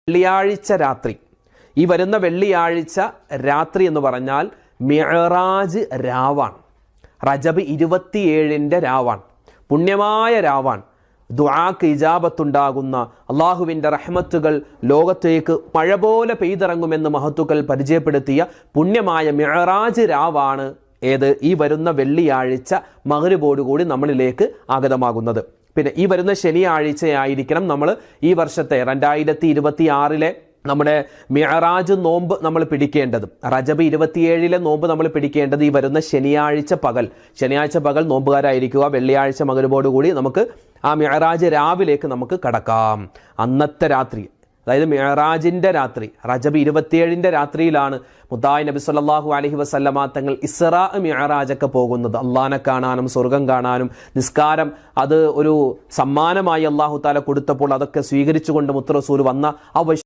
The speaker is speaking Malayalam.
വെള്ളിയാഴ്ച രാത്രി, ഈ വരുന്ന വെള്ളിയാഴ്ച രാത്രി എന്ന് പറഞ്ഞാൽ മിഅ്റാജ് രാവാണ്. റജബ് 27 രാവാണ്, പുണ്യമായ രാവാണ്. ദുആക്ക് ഇജാബത്തുണ്ടാകുന്ന, അള്ളാഹുവിൻ്റെ റഹ്മത്തുകൾ ലോകത്തേക്ക് മഴ പോലെ പെയ്തിറങ്ങുമെന്ന് മഹത്തുക്കൾ പരിചയപ്പെടുത്തിയ പുണ്യമായ മിഅ്റാജ് രാവാണ് ഏത്? ഈ വരുന്ന വെള്ളിയാഴ്ച മഗ്‌രിബോടുകൂടി നമ്മളിലേക്ക് ആഗതമാകുന്നത്. പിന്നെ ഈ വരുന്ന ശനിയാഴ്ചയായിരിക്കണം നമ്മൾ ഈ വർഷത്തെ 2026 നമ്മുടെ മിഅ്റാജ് നോമ്പ് നമ്മൾ പിടിക്കേണ്ടത്. റജബ് 27 നോമ്പ് നമ്മൾ പിടിക്കേണ്ടത് ഈ വരുന്ന ശനിയാഴ്ച പകൽ നോമ്പുകാരായിരിക്കുക. വെള്ളിയാഴ്ച മഗ്‌രിബോടുകൂടി നമുക്ക് ആ മിഅ്റാജ് രാവിലേക്ക് നമുക്ക് കടക്കാം. അന്നത്തെ രാത്രി, അതായത് മിഅ്റാജിൻ്റെ രാത്രി, റജബ് 27 രാത്രിയിലാണ് മുത്തായി നബി സല്ലല്ലാഹു അലൈഹി വസല്ലമ തങ്ങൾ ഇസ്റാ മിഅ്റാജൊക്കെ പോകുന്നത്. അള്ളാഹനെ കാണാനും സ്വർഗം കാണാനും. നിസ്കാരം അത് ഒരു സമ്മാനമായി അല്ലാഹു തആല കൊടുത്തപ്പോൾ അതൊക്കെ സ്വീകരിച്ചുകൊണ്ട് മുത്ത് റസൂൽ വന്ന ആ